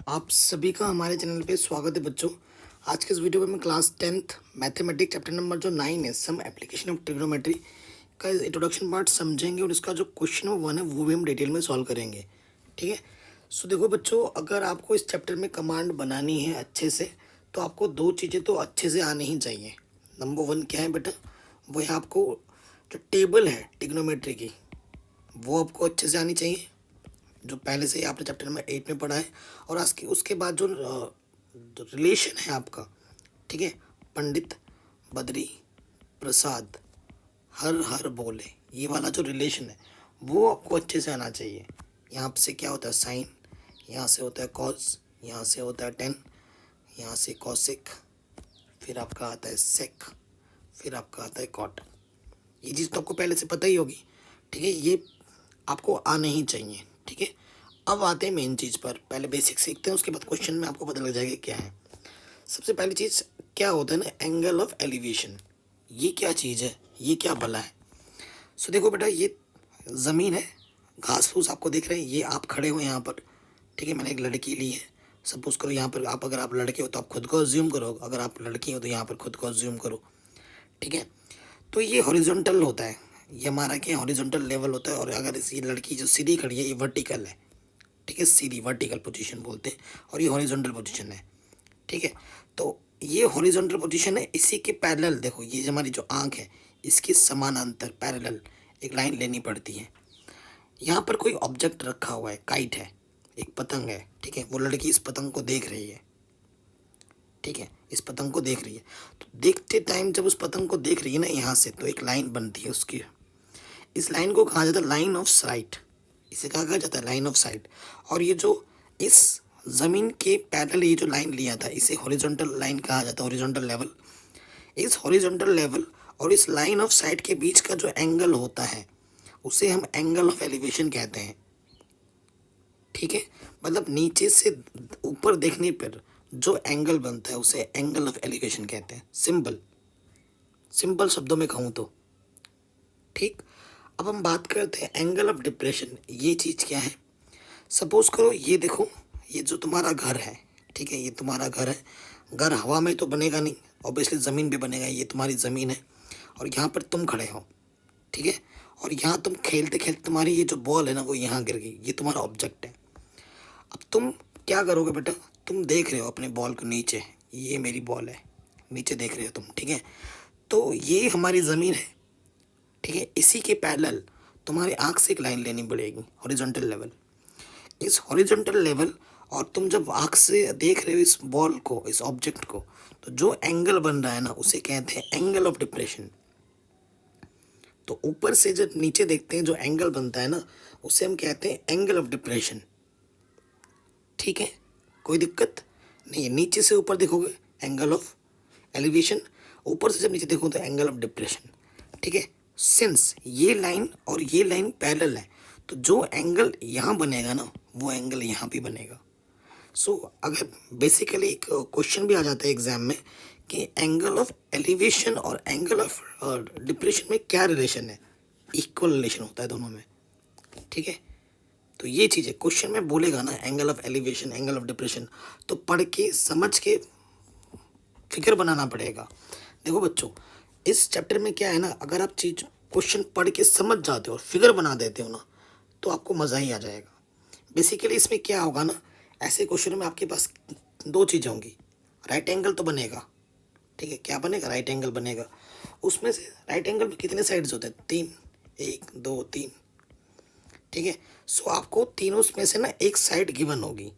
आप सभी का हमारे चैनल पे स्वागत है बच्चों। आज के इस वीडियो में मैं class 10th mathematics chapter number जो 9 है सम एप्लीकेशन ऑफ ट्रिग्नोमेट्री का इंट्रोडक्शन पार्ट समझेंगे और इसका जो क्वेश्चन नंबर 1 है वो भी हम डिटेल में सॉल्व करेंगे। ठीक है। सो देखो बच्चों, अगर आपको इस चैप्टर में कमांड बनानी है अच्छे से तो आपको दो चीज़ें तो अच्छे से आनी ही चाहिए। नंबर 1 क्या है बेटा, वो है आपको जो टेबल है ट्रिग्नोमेट्री की वो आपको अच्छे से आनी चाहिए, जो पहले से ही आपने चैप्टर नंबर 8 में पढ़ा है। और आज की उसके बाद जो रिलेशन है आपका, ठीक है, पंडित बद्री प्रसाद हर हर बोले, ये वाला जो रिलेशन है वो आपको अच्छे से आना चाहिए। यहाँ से क्या होता है साइन, यहाँ से होता है कॉस, यहाँ से होता है टेन, यहाँ से कॉसिक, फिर आपका आता है सेक, फिर आपका आता है कॉट। ये चीज़ तो आपको पहले से पता ही होगी। ठीक है, ये आपको आने ही चाहिए। ठीक है। अब आते हैं मेन चीज़ पर, पहले बेसिक सीखते हैं, उसके बाद क्वेश्चन में आपको पता लग जाएगा क्या है। सबसे पहली चीज़ क्या होता है ना, एंगल ऑफ एलिवेशन। ये क्या चीज़ है, ये क्या भला है। सो देखो बेटा, ये ज़मीन है, घास फूस आपको दिख रहे हैं, ये आप खड़े हो यहाँ पर। ठीक है, मैंने एक लड़की ली है, सपोज करो यहाँ पर आप, अगर आप लड़के हो तो आप खुद को अज्यूम करो, अगर आप लड़की हो तो यहाँ पर खुद को अज्यूम करो। ठीक है। तो ये हॉरिजॉन्टल होता है, ये हमारा क्या हॉरिजॉन्टल लेवल होता है। और अगर इस ये लड़की जो सीधी खड़ी है ये वर्टिकल है। ठीक है, सीधी वर्टिकल पोजीशन बोलते हैं, और ये हॉरिजॉन्टल पोजीशन है। ठीक है। तो ये हॉरिजॉन्टल पोजीशन है, इसी के पैरेलल देखो, ये हमारी जो आंख है इसके समानांतर पैरेलल एक लाइन लेनी पड़ती है। यहाँ पर कोई ऑब्जेक्ट रखा हुआ है, काइट है, एक पतंग है। ठीक है, वो लड़की इस पतंग को देख रही है। ठीक है, इस पतंग को देख रही है। तो देखते टाइम जब उस पतंग को देख रही है ना यहाँ से, तो एक लाइन बनती है उसकी। इस लाइन को कहा जाता है लाइन ऑफ साइट, इसे कहा जाता है लाइन ऑफ साइट। और ये जो इस ज़मीन के पैरेलल ये जो लाइन लिया था इसे हॉरिजॉन्टल लाइन कहा जाता है, हॉरिजॉन्टल लेवल। इस हॉरिजॉन्टल लेवल और इस लाइन ऑफ साइट के बीच का जो एंगल होता है उसे हम एंगल ऑफ एलिवेशन कहते हैं। ठीक है, मतलब नीचे से ऊपर देखने पर जो एंगल बनता है उसे एंगल ऑफ एलिवेशन कहते हैं। सिंपल सिंपल शब्दों में कहूँ तो। ठीक। अब हम बात करते हैं एंगल ऑफ डिप्रेशन। ये चीज़ क्या है, सपोज करो ये देखो, ये जो तुम्हारा घर है, ठीक है, ये तुम्हारा घर है। घर हवा में तो बनेगा नहीं, ऑब्वियसली ज़मीन पे बनेगा। ये तुम्हारी ज़मीन है और यहाँ पर तुम खड़े हो। ठीक है, और यहाँ तुम खेलते खेलते तुम्हारी ये जो बॉल है ना वो यहाँ गिर गई, ये तुम्हारा ऑब्जेक्ट है। अब तुम क्या करोगे बेटा, तुम देख रहे हो अपने बॉल को नीचे, ये मेरी बॉल है, नीचे देख रहे हो तुम। ठीक है, तो ये हमारी ज़मीन है। ठीक है, इसी के पैरेलल तुम्हारी आँख से एक लाइन लेनी पड़ेगी, हॉरिजॉन्टल लेवल। इस हॉरिजॉन्टल लेवल, और तुम जब आँख से देख रहे हो इस बॉल को, इस ऑब्जेक्ट को, तो जो एंगल बन रहा है ना उसे कहते हैं एंगल ऑफ डिप्रेशन। तो ऊपर से जब नीचे देखते हैं जो एंगल बनता है ना उसे हम कहते हैं एंगल ऑफ डिप्रेशन। ठीक है, कोई दिक्कत नहीं है। नीचे से ऊपर देखोगे एंगल ऑफ एलिवेशन, ऊपर से जब नीचे देखो तो एंगल ऑफ डिप्रेशन। ठीक है, सिंस ये लाइन और ये लाइन पैरेलल है तो जो एंगल यहाँ बनेगा ना वो एंगल यहाँ भी बनेगा। सो अगर बेसिकली एक क्वेश्चन भी आ जाता है एग्जाम में कि एंगल ऑफ एलिवेशन और एंगल ऑफ डिप्रेशन में क्या रिलेशन है, इक्वल रिलेशन होता है दोनों में। ठीक है, तो ये चीज़ है, क्वेश्चन में बोलेगा ना angle of elevation angle of depression, तो पढ़ के समझ के फिगर बनाना पड़ेगा। देखो बच्चों, इस चैप्टर में क्या है ना, अगर आप चीज क्वेश्चन पढ़ के समझ जाते हो और फिगर बना देते हो ना तो आपको मज़ा ही आ जाएगा। बेसिकली इसमें क्या होगा ना, ऐसे क्वेश्चन में आपके पास दो चीज़ें होंगी। राइट एंगल तो बनेगा। ठीक है, क्या बनेगा, राइट एंगल बनेगा। उसमें से राइट एंगल में कितने साइड्स होते हैं, तीन, एक दो तीन। ठीक है, सो आपको तीनों में से ना एक साइड गिवन होगी,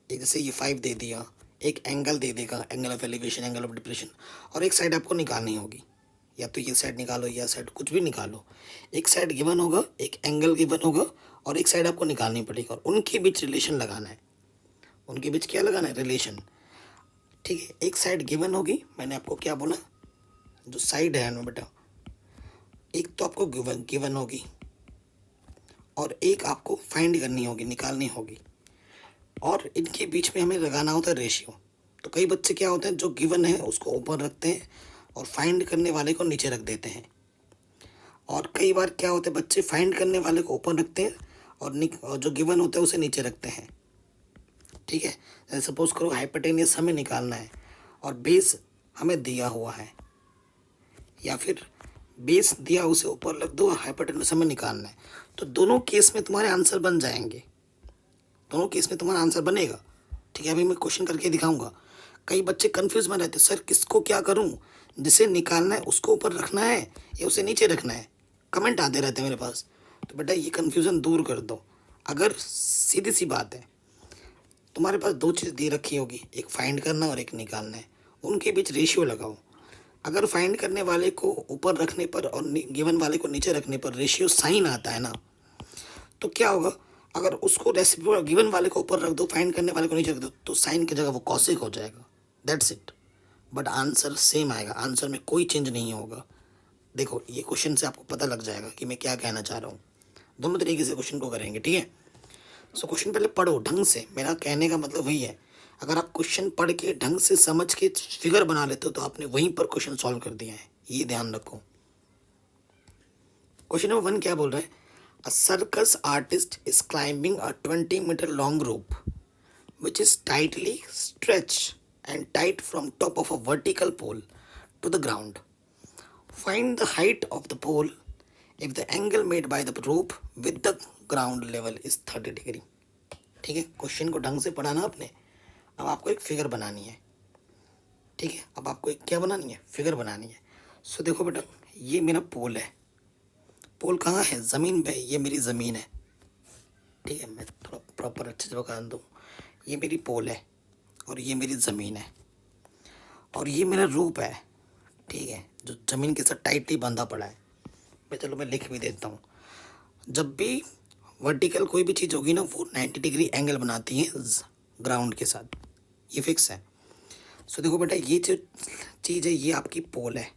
एक जैसे ये 5 दे दिया, एक एंगल दे देगा, angle of elevation angle of depression, और एक साइड आपको निकालनी होगी। या तो ये साइड निकालो या साइड कुछ भी निकालो, एक साइड गिवन होगा, एक एंगल गिवन होगा, और एक साइड आपको निकालनी पड़ेगी, और उनके बीच रिलेशन लगाना है। उनके बीच क्या लगाना है, रिलेशन। ठीक है, एक साइड गिवन होगी, मैंने आपको क्या बोला, जो साइड है ना बेटा, एक तो आपको गिवन गिवन होगी और एक आपको फाइंड करनी होगी, निकालनी होगी, और इनके बीच में हमें लगाना होता है रेशियो। तो कई बच्चे क्या होते हैं, जो गिवन है उसको ऊपर रखते हैं और फाइंड करने वाले को नीचे रख देते हैं। और कई बार क्या होता है, बच्चे फाइंड करने वाले को ऊपर रखते हैं और जो गिवन होता है उसे नीचे रखते हैं। ठीक है। जैसे सपोज करो हाइपोटेनियस हमें निकालना है और बेस हमें दिया हुआ है, या फिर बेस दिया उसे ऊपर रख दो और हाइपोटेनियस हमें निकालना है, तो दोनों केस में तुम्हारे आंसर बन जाएंगे, दोनों केस में तुम्हारा आंसर बनेगा। ठीक है, अभी मैं क्वेश्चन करके दिखाऊंगा। कई बच्चे कंफ्यूज में रहते, सर किसको क्या करूं, जिसे निकालना है उसको ऊपर रखना है या उसे नीचे रखना है, कमेंट आते रहते हैं मेरे पास। तो बेटा ये कन्फ्यूज़न दूर कर दो। अगर सीधी सी बात है, तुम्हारे पास दो चीज़ दे रखी होगी, एक फाइंड करना और एक निकालना है, उनके बीच रेशियो लगाओ। अगर फाइंड करने वाले को ऊपर रखने पर और गिवन वाले को नीचे रखने पर रेशियो साइन आता है ना, तो क्या होगा, अगर उसको रेसिपी गिवन वाले को ऊपर रख दो, फाइंड करने वाले को नीचे रख दो, तो साइन की जगह वो कॉसिक हो जाएगा, that's it. But answer same आएगा, आंसर में कोई चेंज नहीं होगा। देखो ये क्वेश्चन से आपको पता लग जाएगा कि मैं क्या कहना चाह रहा हूँ। दोनों तरीके से क्वेश्चन को करेंगे, ठीक है। सो क्वेश्चन पहले पढ़ो ढंग से, मेरा कहने का मतलब वही है। अगर आप क्वेश्चन पढ़ के ढंग से समझ के फिगर बना लेते हो तो आपने वहीं पर क्वेश्चन सॉल्व कर दिया है, ये ध्यान रखो। क्वेश्चन नंबर 1 क्या बोल रहा है, अ circus artist is climbing a 20-meter long rope which is tightly stretched and tight from top of a vertical pole to the ground. Find the height of the pole if the angle made by the rope with the ground level is 30 degree. ठीक है, question को ढंग से पढ़ाना आपने। अब आपको एक फिगर बनानी है, ठीक है, अब आपको एक क्या बनानी है, फिगर बनानी है। सो देखो बेटा, ये मेरा पोल है, पोल कहाँ है, ज़मीन पे, ये मेरी ज़मीन है, ठीक है। मैं थोड़ा प्रॉपर अच्छे से बता दूँ, ये मेरी पोल है और ये मेरी ज़मीन है और ये मेरा रूप है, ठीक है, जो ज़मीन के साथ टाइटली बंधा पड़ा है। चलो मैं लिख भी देता हूँ। जब भी वर्टिकल कोई भी चीज़ होगी ना, वो 90 डिग्री एंगल बनाती है ग्राउंड के साथ, ये फिक्स है। सो देखो बेटा, ये जो चीज़ है ये आपकी पोल है,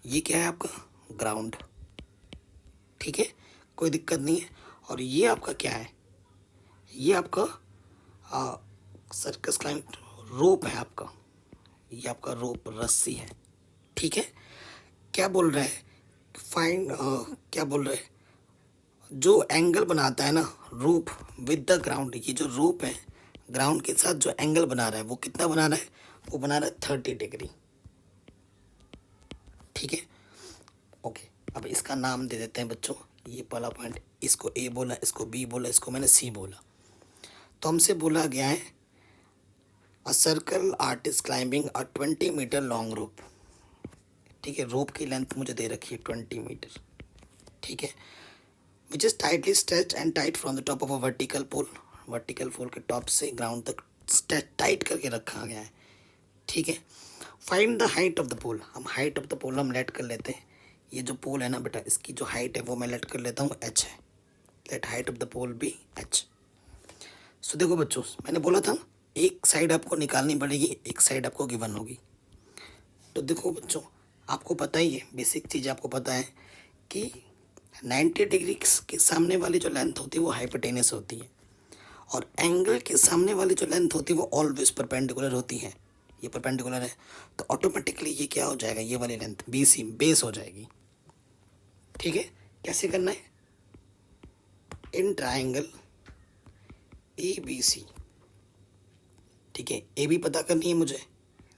ये क्या है आपका ग्राउंड, ठीक है, कोई दिक्कत नहीं है। और ये आपका क्या है, ये आपका सर्कस क्लाइंब रोप है आपका, ये आपका रोप रस्सी है, ठीक है। क्या बोल रहा है, फाइंड क्या बोल रहा है, जो एंगल बनाता है ना रोप विद द ग्राउंड, ये जो रोप है ग्राउंड के साथ जो एंगल बना रहा है वो कितना बना रहा है, वो बना रहा है 30 डिग्री, ठीक है। ओके, अब इसका नाम दे देते हैं बच्चों, ये पहला पॉइंट, इसको ए बोला, इसको बी बोला, इसको मैंने सी बोला। तो हमसे बोला गया है a circle artist climbing a 20-meter long rope, ठीक है, रोप की लेंथ मुझे दे रखी है 20 मीटर, ठीक है, which is tightly stretch and tight from the top of a vertical pole, vertical pole के टॉप से ग्राउंड तक स्ट्रेच टाइट करके रखा गया है, ठीक है। Find the height of the pole, हम हाइट ऑफ द पोल हम लेट कर लेते हैं, ये जो पोल है ना बेटा, इसकी जो हाइट है वो मैं लेट कर लेता हूँ h है, let height of the pole be h। So देखो बच्चों, मैंने बोला था एक साइड आपको निकालनी पड़ेगी, एक साइड आपको गिवन होगी। तो देखो बच्चों, आपको पता ही है, बेसिक चीज़ आपको पता है कि 90 डिग्री के सामने वाली जो लेंथ होती है वो हाइपोटेनस होती है, और एंगल के सामने वाली जो लेंथ होती है वो ऑलवेज परपेंडिकुलर होती है, ये परपेंडिकुलर है, तो ऑटोमेटिकली ये क्या हो जाएगा, ये वाली लेंथ BC बेस हो जाएगी, ठीक है। कैसे करना है, इन ट्राइंगल ABC, ठीक है, AB पता करनी है मुझे,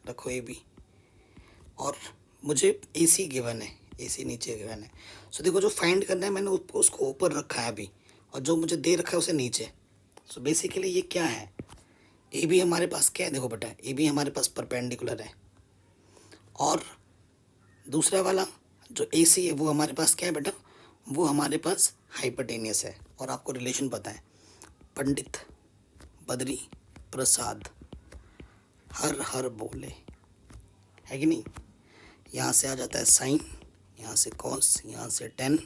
रखो AB, और मुझे AC गिवन है, AC नीचे गिवन है। सो देखो, जो फाइंड करना है मैंने उसको ऊपर रखा है अभी, और जो मुझे दे रखा है उसे नीचे। सो बेसिकली ये क्या है, AB हमारे पास क्या है, देखो बेटा AB हमारे पास परपेंडिकुलर है, और दूसरा वाला जो AC है वो हमारे पास क्या है बेटा, वो हमारे पास हाइपोटेनियस है। और आपको रिलेशन पता है, पंडित बद्री प्रसाद हर हर बोले, है कि नहीं। यहाँ से आ जाता है साइन, यहाँ से कॉस, यहाँ से टेन,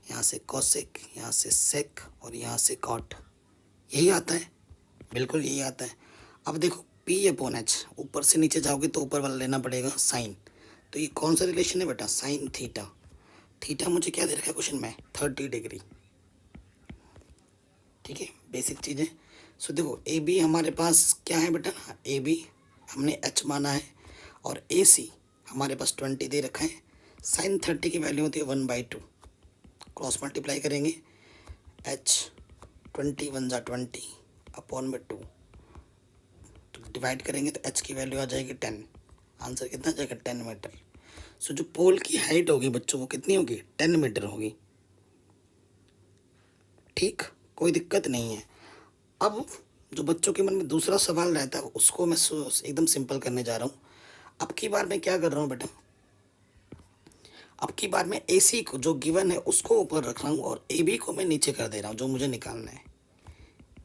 यहाँ से कॉसेक, यहाँ से सेक, और यहाँ से कॉट, यही आता है, बिल्कुल यही आता है। अब देखो P/H, ऊपर से नीचे जाओगे तो ऊपर वाला लेना पड़ेगा साइन, तो ये कौन सा रिलेशन है बेटा, साइन थीटा, थीटा मुझे क्या दे रखा है क्वेश्चन में, 30 डिग्री, ठीक है, बेसिक चीज़ें। सो देखो AB हमारे पास क्या है बेटा, AB हमने H माना है, और AC हमारे पास 20 दे रखा है, साइन 30 की वैल्यू होती है 1/2, क्रॉस मल्टीप्लाई करेंगे, H 20 1 जा 20 अपॉन में 2, तो डिवाइड करेंगे तो h की वैल्यू आ जाएगी 10। आंसर कितना आ जाएगा 10 मीटर। सो जो पोल की हाइट होगी बच्चों वो कितनी होगी 10 मीटर होगी। ठीक, कोई दिक्कत नहीं है। अब जो बच्चों के मन में दूसरा सवाल रहता है उसको मैं एकदम सिंपल करने जा रहा हूँ। अब की बार मैं क्या कर रहा हूँ बेटा, अब की बार मैं AC को जो गिवन है उसको ऊपर रख रहा हूँ और AB को मैं नीचे कर दे रहा हूँ जो मुझे निकालना है,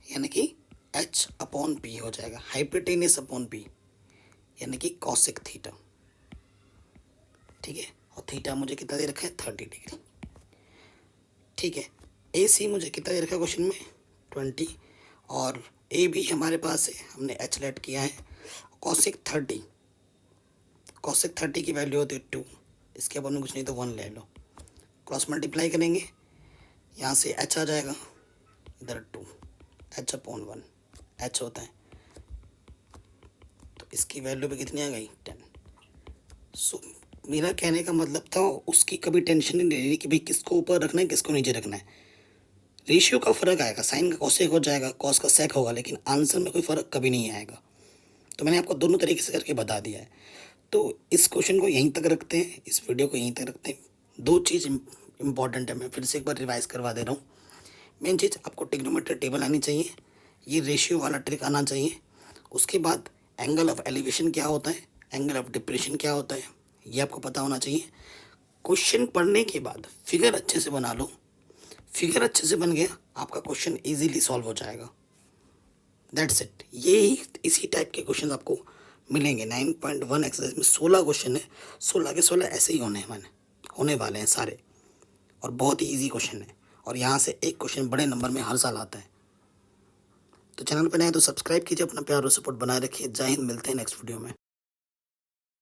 यानी कि H अपॉन P हो जाएगा, हाइपोटेनस अपॉन P यानी कि कॉसेक थीटा। ठीक है, और थीटा मुझे कितना दे रखा है 30 डिग्री। ठीक है, AC मुझे कितना दे रखा है क्वेश्चन में 20, और AB हमारे पास है, हमने H लेट किया है। कॉसेक 30 की वैल्यू होती है 2, इसके बाद में कुछ नहीं तो 1 ले लो, क्रॉस मल्टीप्लाई करेंगे, यहाँ से H आ जाएगा, इधर 2, H अपॉन 1 H होता है, तो इसकी वैल्यू भी कितनी आ गई 10। सो मेरा कहने का मतलब था उसकी कभी टेंशन नहीं लेनी कि भाई किसको ऊपर रखना है किसको नीचे रखना है। रेशियो का फ़र्क आएगा, साइन का कॉसेक हो जाएगा, कॉस का सेक होगा, लेकिन आंसर में कोई फ़र्क कभी नहीं आएगा। तो मैंने आपको दोनों तरीके से करके बता दिया है। तो इस क्वेश्चन को यहीं तक रखते हैं, इस वीडियो को यहीं तक रखते हैं। दो चीज़ इम्पॉर्टेंट है, मैं फिर से एक बार रिवाइज़ करवा दे रहा हूँ। मेन चीज़ आपको ट्रिग्नोमेट्री टेबल आनी चाहिए, ये रेशियो वाला ट्रिक आना चाहिए। उसके बाद एंगल ऑफ एलिवेशन क्या होता है, एंगल ऑफ डिप्रेशन क्या होता है, ये आपको पता होना चाहिए। क्वेश्चन पढ़ने के बाद फिगर अच्छे से बना लो, फिगर अच्छे से बन गया आपका क्वेश्चन इजीली सॉल्व हो जाएगा। दैट्स इट, यही इसी टाइप के क्वेश्चन आपको मिलेंगे। 9.1 एक्सरसाइज में 16 क्वेश्चन है, 16 के 16 ऐसे ही होने वाले हैं सारे, और बहुत ही ईजी क्वेश्चन है, और यहाँ से एक क्वेश्चन बड़े नंबर में हर साल आता है। तो चैनल पर नए तो सब्सक्राइब कीजिए, अपना प्यार और सपोर्ट बनाए रखिए। जय हिंद, मिलते हैं नेक्स्ट वीडियो में।